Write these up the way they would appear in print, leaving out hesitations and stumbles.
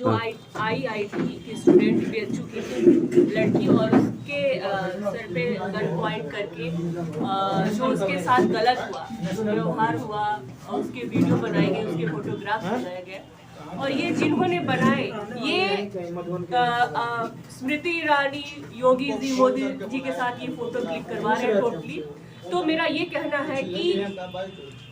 जो IIT की student BHU की थी लड़की, और उसके सर पे गन पॉइंट करके जो उसके साथ गलत हुआ, व्यवहार हुआ, और उसके वीडियो बनाए गए, उसके फोटोग्राफ बनाए गए। और ये जिन्होंने बनाए, ये स्मृति ईरानी, योगी जी, मोदी जी के साथ ये फोटो क्लिक करवा रहे हैं टोटली। तो मेरा ये कहना है कि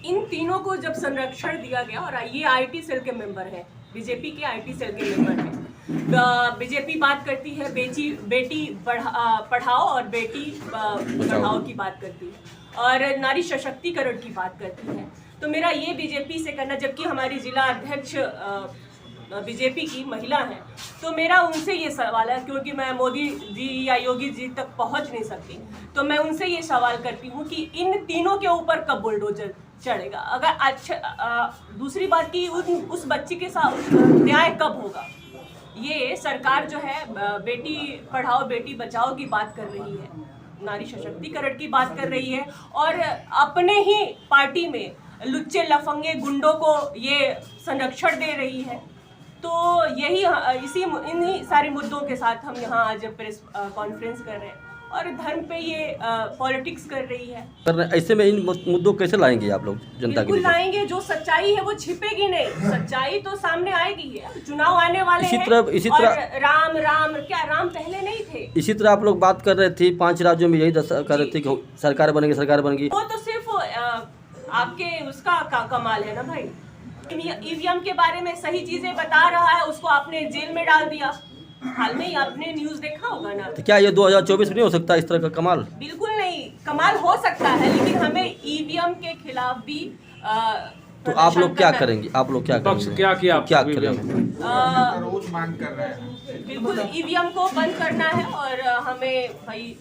इन तीनों को जब संरक्षण दिया गया, और ये IT सेल के मेंबर हैं, बीजेपी के IT सेल के मेंबर हैं। बीजेपी बात करती है बेटी पढ़ाओ और बेटी बढ़ाओ की बात करती है, और नारी सशक्तिकरण की बात करती है। तो मेरा ये बीजेपी से कहना, जबकि हमारी जिला अध्यक्ष बीजेपी की महिला है, तो मेरा उनसे ये सवाल है, क्योंकि मैं मोदी जी या योगी जी तक पहुंच नहीं सकती, तो मैं उनसे ये सवाल करती हूँ कि इन तीनों के ऊपर कब बुलडोजर चढ़ेगा। अगर अच्छा, दूसरी बात की उस बच्ची के साथ न्याय कब होगा। ये सरकार जो है बेटी पढ़ाओ बेटी बचाओ की बात कर रही है, नारी सशक्तिकरण की बात कर रही है, और अपने ही पार्टी में लुच्चे लफंगे गुंडों को ये संरक्षण दे रही है। तो यही इन्हीं सारे मुद्दों के साथ हम यहाँ आज प्रेस कॉन्फ्रेंस कर रहे हैं, और धर्म पे ये पॉलिटिक्स कर रही है। ऐसे में इन मुद्दों कैसे लाएंगे आप लोग जनता के लिए? लाएंगे, जो सच्चाई है वो छिपेगी नहीं, सच्चाई तो सामने आएगी है। चुनाव आने वाले हैं, इसी तरह राम पहले नहीं थे। इसी तरह आप लोग बात कर रहे थे 5 राज्यों में, यही कर रहे थे कि सरकार बनेगी। वो तो सिर्फ आपके उसका कमाल है ना भाई। EVM के बारे में सही चीजें बता रहा है, उसको आपने जेल में डाल दिया। हाल में ही आपने न्यूज देखा होगा ना। तो क्या ये 2024 में नहीं हो सकता इस तरह का कमाल? बिल्कुल नहीं, कमाल हो सकता है, लेकिन हमें EVM के खिलाफ भी तो आप लोग क्या करेंगे? आप लोग क्या करेंगे? क्या करेंगे? रोज मांग कर रहे हैं। बिल्कुल EVM को बंद करना है, और हमें भाई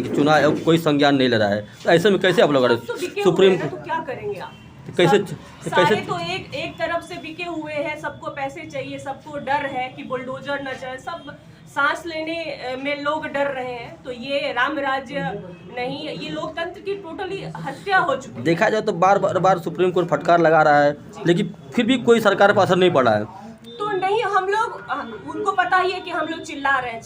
चुनाव कोई संज्ञान नहीं ले रहा है, तो ऐसे में कैसे आप लोग सुप्रीम तो क्या करेंगे आप? कैसे तो एक तरफ से बिके हुए हैं, सबको पैसे चाहिए, सबको डर है कि बुलडोजर न चले, सब सांस लेने में लोग डर रहे हैं। तो ये राम राज्य नहीं, ये लोकतंत्र की टोटली हत्या हो चुकी है। देखा जाए तो बार सुप्रीम कोर्ट फटकार लगा रहा है, लेकिन फिर भी कोई सरकार पर असर नहीं पड़ा है। तो नहीं, हम लोग, उनको पता ही है कि हम लोग चिल्ला रहे हैं,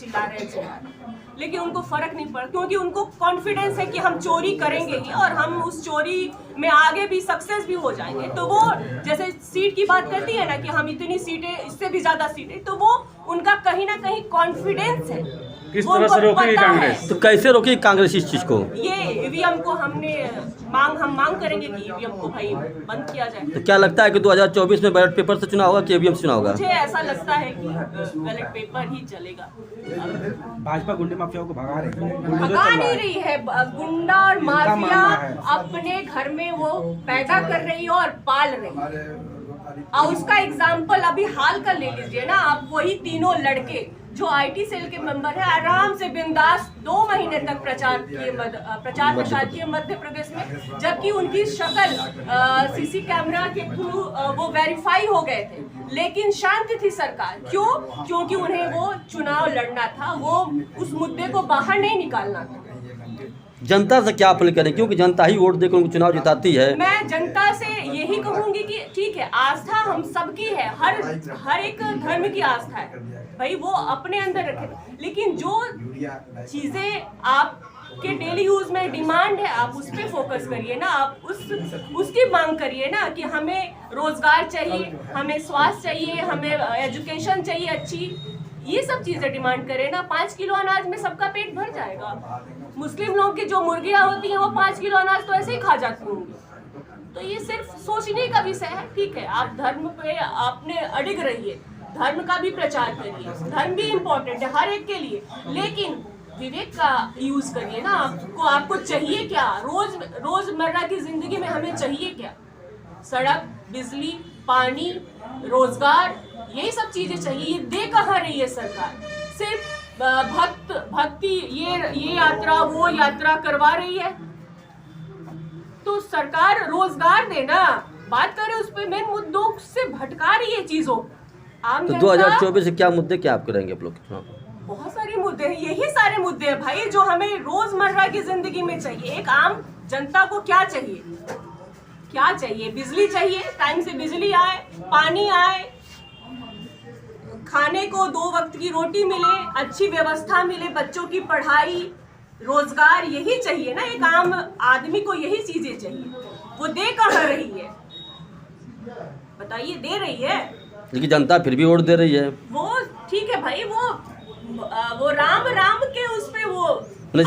लेकिन उनको फर्क नहीं पड़ा, क्योंकि उनको कॉन्फिडेंस है कि हम चोरी करेंगे ही, और हम उस चोरी में आगे भी सक्सेस भी हो जाएंगे। तो वो जैसे सीट की बात करती है ना कि हम इतनी सीटें, इससे भी ज्यादा सीटें, तो वो उनका कहीं ना कहीं कॉन्फिडेंस है। किस तरह से रोकेगी कांग्रेस? तो कैसे रोकेगी कांग्रेस इस चीज को? ये EVM को हम मांग करेंगे कि EVM को भाई बंद किया जाए। तो क्या लगता है कि 2024 में बैलेट पेपर से चुनाव होगा कि EVM से चुनाव होगा? मुझे ऐसा लगता है कि बैलेट पेपर ही चलेगा। भाजपा गुंडे माफियाओं को भगा नहीं रही है, गुंडा और माफिया अपने घर में वो पैदा कर रही है और पाल रही है। और उसका एग्जाम्पल अभी हाल का ले लीजिए ना आप, वही तीनों लड़के जो IT सेल के मेंबर है, आराम से बिंदास 2 महीने तक प्रचार किए मध्य प्रदेश में, जबकि उनकी शक्ल CC कैमरा के थ्रू वो वेरीफाई हो गए थे, लेकिन शांत थी सरकार। क्यों? क्योंकि उन्हें वो चुनाव लड़ना था, वो उस मुद्दे को बाहर नहीं निकालना था। जनता से क्या अपील करें, क्योंकि जनता ही वोट देकर उनको चुनाव जिताती है। मैं जनता से यही कहूंगी कि ठीक है, आस्था हम सबकी है, हर एक धर्म की आस्था है भाई, वो अपने अंदर रखे, लेकिन जो चीजें आपके डेली यूज में डिमांड है, आप उस पर फोकस करिए ना, आप उसकी मांग करिए ना, कि हमें रोजगार चाहिए, हमें स्वास्थ्य चाहिए, हमें एजुकेशन चाहिए अच्छी, ये सब चीजें डिमांड करें ना। 5 किलो अनाज में सबका पेट भर जाएगा। मुस्लिम लोग की जो मुर्गियां होती हैं, वो 5 किलो अनाज तो ऐसे ही खा जाती होंगी। तो ये सिर्फ सोचने का विषय है। ठीक है, आप धर्म पे आपने अडिग रहिए, धर्म का भी प्रचार करिए, धर्म भी इम्पोर्टेंट है हर एक के लिए, लेकिन विवेक का यूज करिए ना। आपको चाहिए क्या? रोजमर्रा की जिंदगी में हमें चाहिए क्या? सड़क, बिजली, पानी, रोजगार, यही सब चीजें चाहिए। ये दे कहाँ रही है सरकार? सिर्फ भक्ति ये यात्रा वो यात्रा करवा रही है। तो सरकार रोजगार देना, बात करें उस पर, मेन मुद्दों से भटका रही है चीजों। तो 2024 से क्या मुद्दे क्या आप करेंगे आप लोग? बहुत सारे मुद्दे हैं, यही सारे मुद्दे हैं भाई जो हमें रोजमर्रा की जिंदगी में चाहिए। एक आम जनता को क्या चाहिए? बिजली चाहिए, टाइम से बिजली आए, पानी आए, खाने को 2 वक्त की रोटी मिले, अच्छी व्यवस्था मिले, बच्चों की पढ़ाई, रोजगार, यही चाहिए ना। एक आम आदमी को यही चीजें चाहिए। वो दे कहाँ रही है बताइए? दे रही है? लेकिन जनता फिर भी वोट दे रही है। वो ठीक है भाई, वो राम राम के उस पे वो नहीं,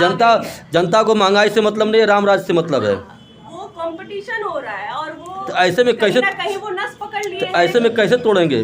जनता को महंगाई से मतलब नहीं है, राम राज से मतलब है। वो कंपटीशन हो रहा है और वो तो ऐसे में कहीं कैसे ना कहीं वो नस पकड़ लिए ऐसे में कैसे तोड़ेंगे?